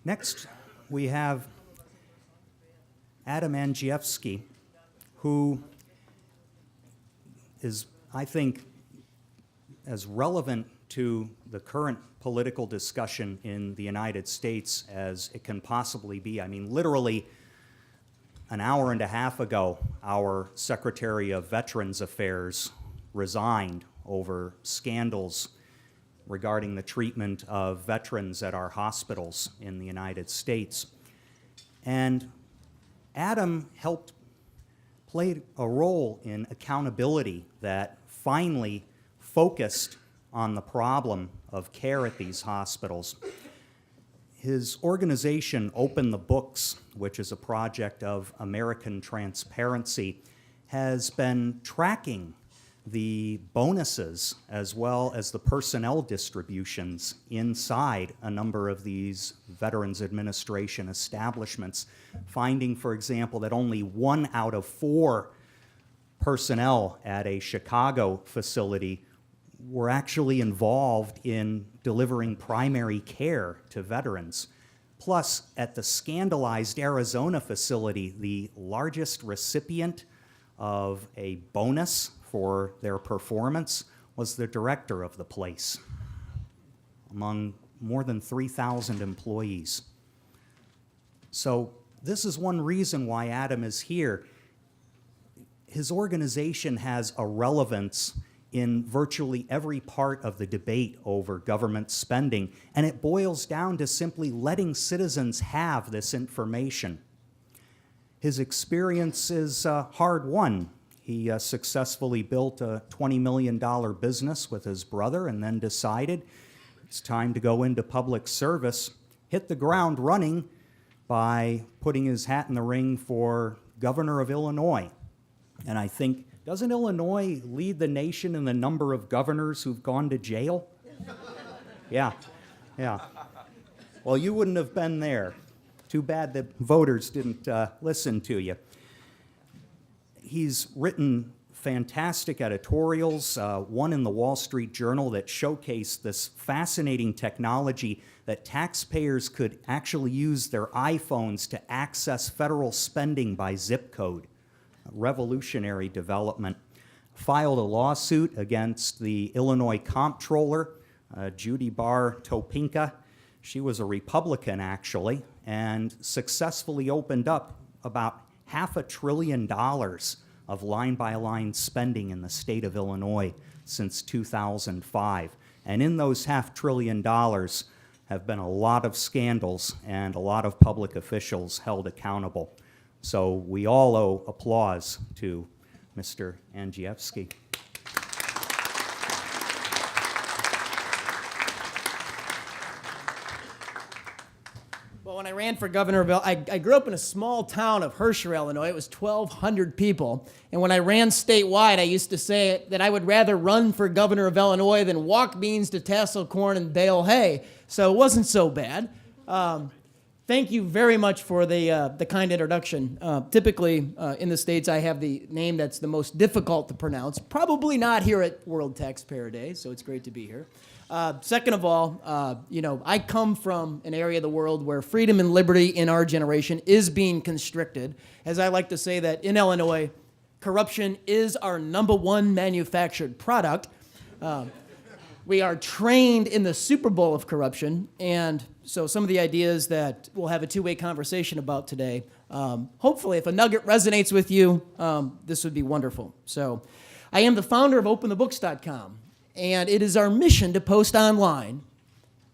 Next, we have Andrzejewski, who is, I think, as relevant to the current political discussion in the United States as it can possibly be. I mean, literally an hour and a half ago, our Secretary of Veterans Affairs resigned over scandals regarding the treatment of veterans at our hospitals in the United States. And Adam helped play a role in accountability that finally focused on the problem of care at these hospitals. His organization, Open the Books, which is a project of American Transparency, has been tracking the bonuses as well as the personnel distributions inside a number of these Veterans Administration establishments, finding, for example, that only 1 out of 4 personnel at a Chicago facility were actually involved in delivering primary care to veterans. Plus, at the scandalized Arizona facility, the largest recipient of a bonus for their performance was the director of the place, among more than 3,000 employees. So this is one reason why Adam is here. His organization has a relevance in virtually every part of the debate over government spending, and it boils down to simply letting citizens have this information. His experience is hard-won. He successfully built a $20 million business with his brother and then decided it's time to go into public service, hit the ground running by putting his hat in the ring for governor of Illinois. And I think, doesn't Illinois lead the nation in the number of governors who've gone to jail? Yeah. Well, you wouldn't have been there. Too bad that voters didn't listen to you. He's written fantastic editorials, one in the Wall Street Journal that showcased this fascinating technology that taxpayers could actually use their iPhones to access federal spending by zip code. A revolutionary development. Filed a lawsuit against the Illinois comptroller, Judy Barr Topinka. She was a Republican, actually, and successfully opened up about $500 billion of line-by-line spending in the state of Illinois since 2005. And in those $500 billion have been a lot of scandals and a lot of public officials held accountable. So we all owe applause to Mr. Andrzejewski. Well, when I ran for governor of I grew up in a small town of Herscher, Illinois. It was 1,200 people. And when I ran statewide, I used to say that I would rather run for governor of Illinois than walk beans to tassel corn and bale hay. So it wasn't so bad. Thank you very much for the kind introduction. Typically, in the States, I have the name that's the most difficult to pronounce. Probably not here at World Taxpayer Day, so it's great to be here. Second of all, I come from an area of the world where freedom and liberty in our generation is being constricted. As I like to say that in Illinois, corruption is our #1 manufactured product. We are trained in the Super Bowl of corruption, and so some of the ideas that we'll have a two-way conversation about today, hopefully if a nugget resonates with you, this would be wonderful. So I am the founder of OpenTheBooks.com, and it is our mission to post online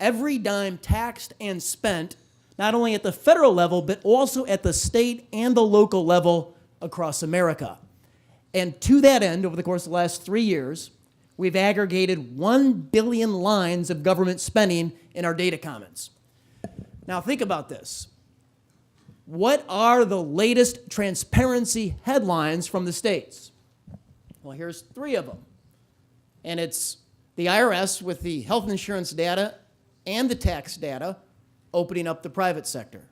every dime taxed and spent, not only at the federal level, but also at the state and the local level across America. And to that end, over the course of the last 3 years, we've aggregated 1 billion lines of government spending in our data commons. Now think about this. What are the latest transparency headlines from the states? Well, here's 3 of them. And it's the IRS with the health insurance data and the tax data opening up the private sector.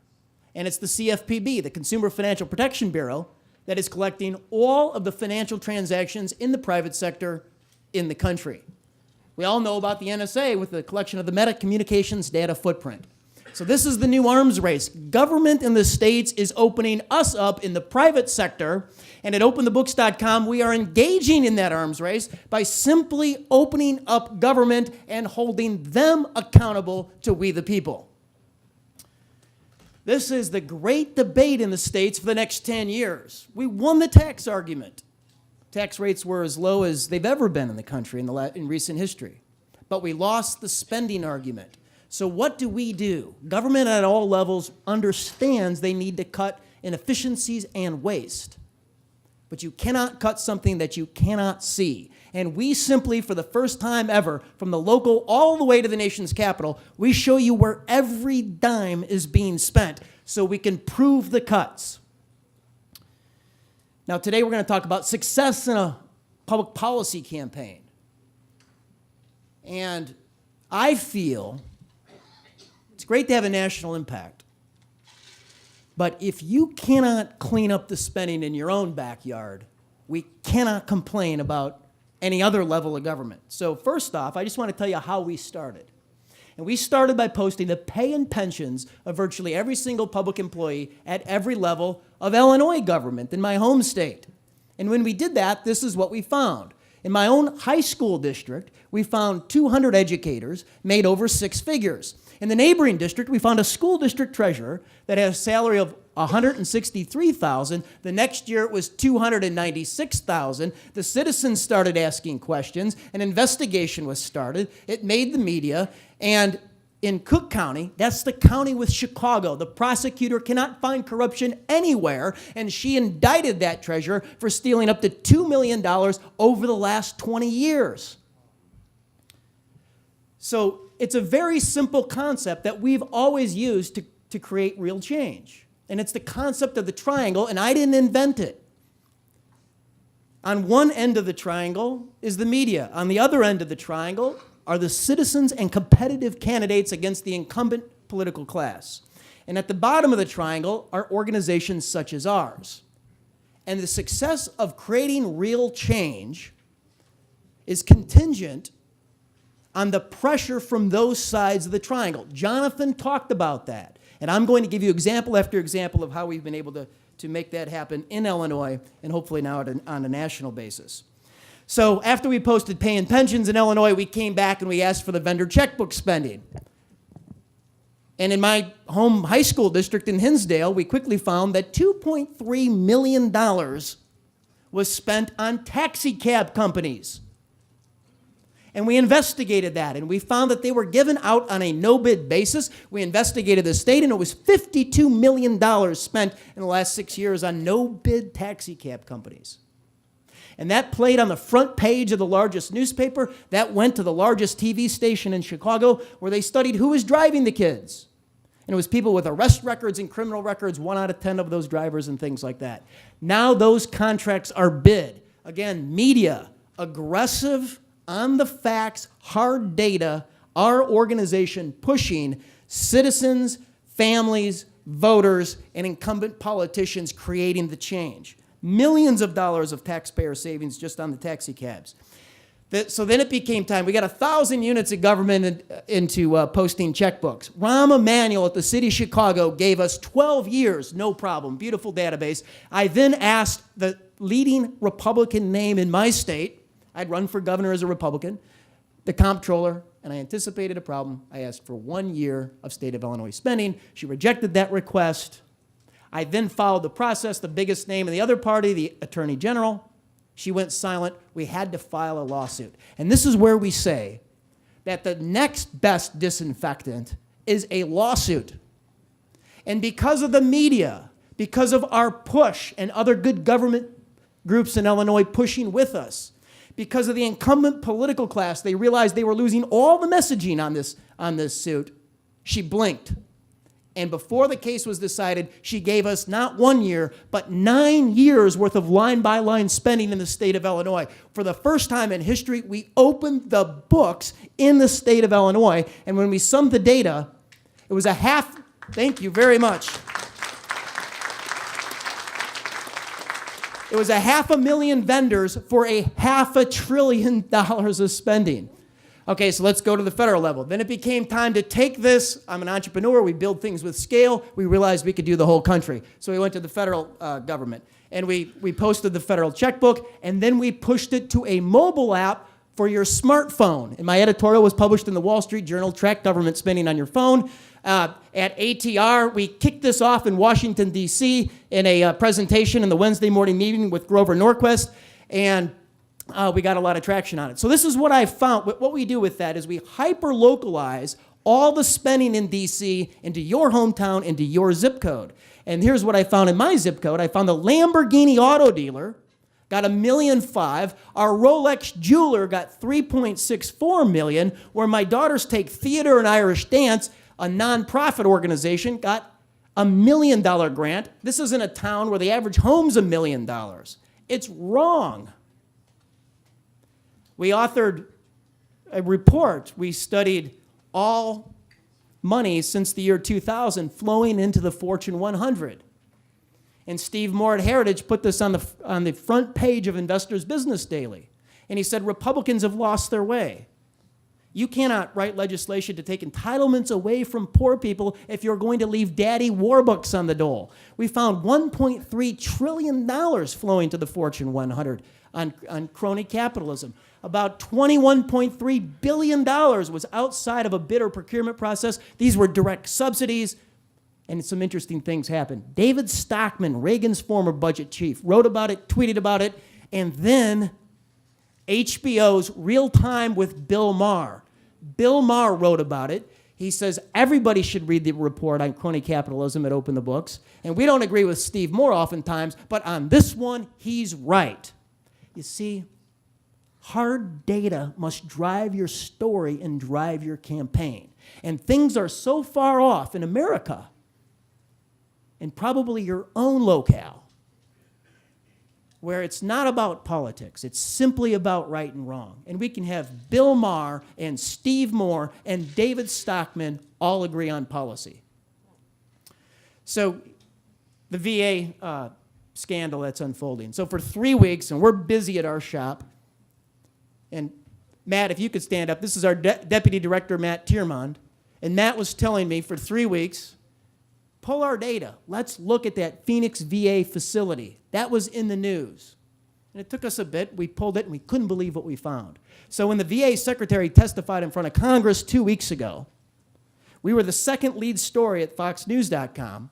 And it's the CFPB, the Consumer Financial Protection Bureau, that is collecting all of the financial transactions in the private sector in the country. We all know about the NSA with the collection of the Meta Communications data footprint. So this is the new arms race. Government in the states is opening us up in the private sector, and at openthebooks.com, we are engaging in that arms race by simply opening up government and holding them accountable to we the people. This is the great debate in the states for the next 10 years. We won the tax argument. Tax rates were as low as they've ever been in the country in recent history. But we lost the spending argument. So what do? Government at all levels understands they need to cut inefficiencies and waste. But you cannot cut something that you cannot see. And we simply, for the first time ever, from the local all the way to the nation's capital, we show you where every dime is being spent so we can prove the cuts. Now, today we're going to talk about success in a public policy campaign. And I feel it's great to have a national impact. But if you cannot clean up the spending in your own backyard, we cannot complain about any other level of government. So first off, I just want to tell you how we started. And we started by posting the pay and pensions of virtually every single public employee at every level of Illinois government in my home state. And when we did that, this is what we found. In my own high school district, we found 200 educators made over 6 figures. In the neighboring district, we found a school district treasurer that had a salary of $163,000. The next year, it was $296,000. The citizens started asking questions. An investigation was started. It made the media. And in Cook County, that's the county with Chicago, the prosecutor cannot find corruption anywhere, and she indicted that treasurer for stealing up to $2 million over the last 20 years. So it's a very simple concept that we've always used to create real change. And it's the concept of the triangle, and I didn't invent it. On one end of the triangle is the media. On the other end of the triangle are the citizens and competitive candidates against the incumbent political class. And at the bottom of the triangle are organizations such as ours. And the success of creating real change is contingent on the pressure from those sides of the triangle. Jonathan talked about that. And I'm going to give you example after example of how we've been able to make that happen in Illinois and hopefully now on a national basis. So after we posted pay and pensions in Illinois, we came back and we asked for the vendor checkbook spending. And in my home high school district in Hinsdale, we quickly found that $2.3 million was spent on taxi cab companies. And we investigated that, and we found that they were given out on a no-bid basis. We investigated the state, and it was $52 million spent in the last 6 years on no-bid taxi cab companies. And that played on the front page of the largest newspaper. That went to the largest TV station in Chicago, where they studied who was driving the kids. And it was people with arrest records and criminal records, 1 out of 10 of those drivers and things like that. Now those contracts are bid. Again, media, aggressive, on the facts, hard data, our organization pushing citizens, families, voters, and incumbent politicians creating the change. Millions of dollars of taxpayer savings just on the taxi cabs. So then it became time. We got 1,000 units of government into posting checkbooks. Rahm Emanuel at the city of Chicago gave us 12 years, no problem, beautiful database. I then asked the leading Republican name in my state, I'd run for governor as a Republican, the comptroller, and I anticipated a problem. I asked for 1 year of state of Illinois spending. She rejected that request. I then followed the process. The biggest name in the other party, the attorney general, she went silent. We had to file a lawsuit. And this is where we say that the next best disinfectant is a lawsuit. And because of the media, because of our push and other good government groups in Illinois pushing with us, because of the incumbent political class, they realized they were losing all the messaging on this suit. She blinked. And before the case was decided, she gave us not 1 year, but 9 years worth of line-by-line spending in the state of Illinois. For the first time in history, we opened the books in the state of Illinois. And when we summed the data, it was thank you very much. It was 500,000 vendors for $500 billion of spending. Okay, so let's go to the federal level. Then it became time to take this. I'm an entrepreneur. We build things with scale. We realized we could do the whole country. So we went to the federal government. And we posted the federal checkbook. And then we pushed it to a mobile app for your smartphone. And my editorial was published in the Wall Street Journal, Track Government Spending on Your Phone. At ATR, we kicked this off in Washington, D.C. in a presentation in the Wednesday morning meeting with Grover Norquist. And we got a lot of traction on it. So this is what I found. What we do with that is we hyper-localize all the spending in D.C. into your hometown, into your zip code. And here's what I found in my zip code. I found the Lamborghini auto dealer got $1.5 million. Our Rolex jeweler got $3.64 million. Where my daughters take theater and Irish dance, a nonprofit organization, got $1 million grant. This is in a town where the average home's $1 million. It's wrong. We authored a report. We studied all money since the year 2000 flowing into the Fortune 100. And Steve Moore at Heritage put this on the front page of Investors Business Daily. And he said, Republicans have lost their way. You cannot write legislation to take entitlements away from poor people if you're going to leave daddy war books on the dole. We found $1.3 trillion flowing to the Fortune 100 on crony capitalism. About $21.3 billion was outside of a bid or procurement process. These were direct subsidies, and some interesting things happened. David Stockman, Reagan's former budget chief, wrote about it, tweeted about it, and then HBO's Real Time with Bill Maher. Bill Maher wrote about it. He says everybody should read the report on crony capitalism at Open the Books. And we don't agree with Steve Moore oftentimes, but on this one, he's right. You see, hard data must drive your story and drive your campaign. And things are so far off in America, and probably your own locale, where it's not about politics. It's simply about right and wrong. And we can have Bill Maher and Steve Moore and David Stockman all agree on policy. So the VA scandal that's unfolding. So for 3 weeks, and we're busy at our shop, and Matt, if you could stand up, this is our Deputy Director, Matt Tiermond, and Matt was telling me for 3 weeks, pull our data. Let's look at that Phoenix VA facility. That was in the news. And it took us a bit. We pulled it, and we couldn't believe what we found. So when the VA secretary testified in front of Congress 2 weeks ago, we were the second lead story at FoxNews.com,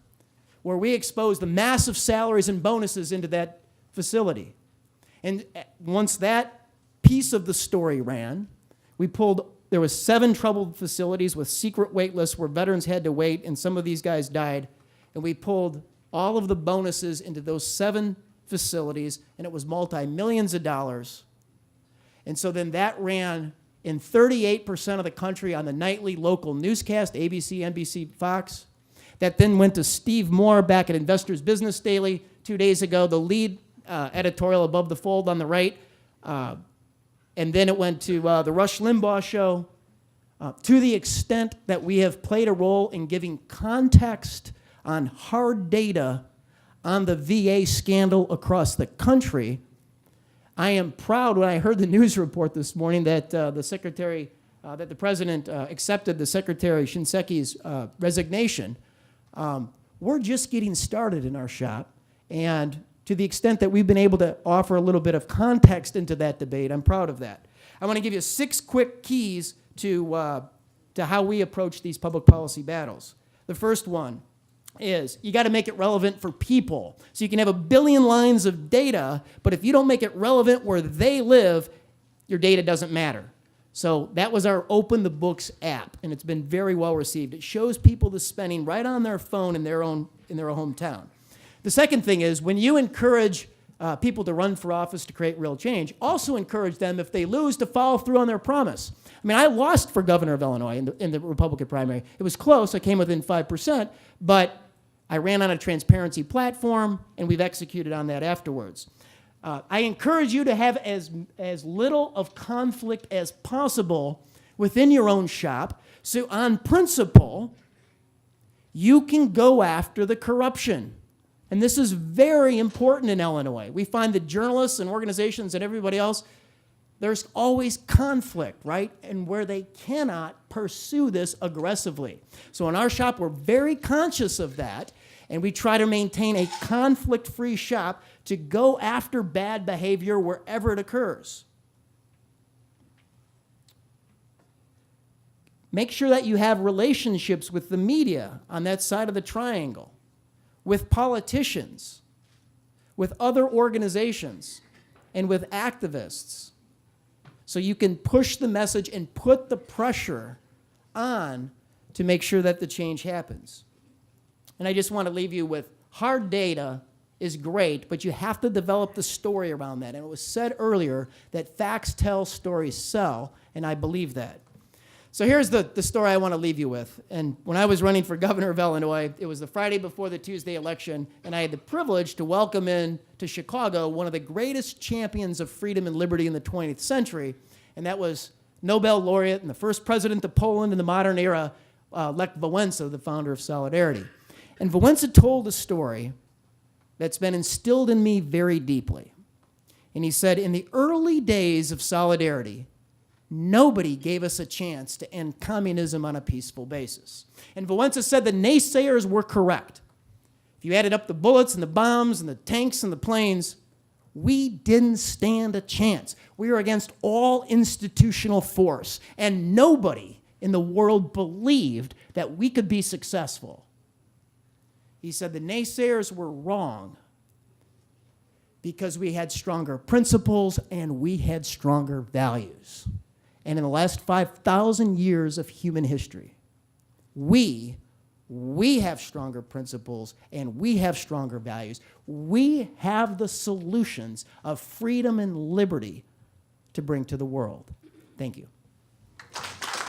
where we exposed the massive salaries and bonuses into that facility. And once that piece of the story ran, there was 7 troubled facilities with secret wait lists where veterans had to wait, and some of these guys died. And we pulled all of the bonuses into those 7 facilities, and it was multi-millions of dollars. And so then that ran in 38% of the country on the nightly local newscast, ABC, NBC, Fox. That then went to Steve Moore back at Investors Business Daily 2 days ago, the lead editorial above the fold on the right. And then it went to the Rush Limbaugh show, to the extent that we have played a role in giving context on hard data on the VA scandal across the country. I am proud when I heard the news report this morning that that the president accepted the Secretary Shinseki's resignation. We're just getting started in our shop, and to the extent that we've been able to offer a little bit of context into that debate, I'm proud of that. I want to give you 6 quick keys to how we approach these public policy battles. The first one is you got to make it relevant for people. So you can have 1 billion lines of data, but if you don't make it relevant where they live, your data doesn't matter. So that was our Open the Books app, and it's been very well received. It shows people the spending right on their phone in their hometown. The second thing is when you encourage people to run for office to create real change, also encourage them, if they lose, to follow through on their promise. I mean, I lost for governor of Illinois in the Republican primary. It was close. I came within 5%, but I ran on a transparency platform, and we've executed on that afterwards. I encourage you to have as little of conflict as possible within your own shop, so on principle, you can go after the corruption. And this is very important in Illinois. We find that journalists and organizations and everybody else, There's always conflict, right? And where they cannot pursue this aggressively. So in our shop, we're very conscious of that, and we try to maintain a conflict-free shop to go after bad behavior wherever it occurs. Make sure that you have relationships with the media on that side of the triangle, with politicians, with other organizations, and with activists, so you can push the message and put the pressure on to make sure that the change happens. And I just want to leave you with hard data is great, but you have to develop the story around that. And it was said earlier that facts tell, stories sell, and I believe that. So here's the story I want to leave you with. And when I was running for governor of Illinois, it was the Friday before the Tuesday election, and I had the privilege to welcome in to Chicago one of the greatest champions of freedom and liberty in the 20th century, and that was Nobel laureate and the first president of Poland in the modern era, Lech Wałęsa, the founder of Solidarity. And Wałęsa told a story that's been instilled in me very deeply. And he said, in the early days of Solidarity, nobody gave us a chance to end communism on a peaceful basis. And Wałęsa said the naysayers were correct. If you added up the bullets and the bombs and the tanks and the planes, we didn't stand a chance. We were against all institutional force, and nobody in the world believed that we could be successful. He said the naysayers were wrong because we had stronger principles and we had stronger values. And in the last 5,000 years of human history, we have stronger principles and we have stronger values. We have the solutions of freedom and liberty to bring to the world. Thank you.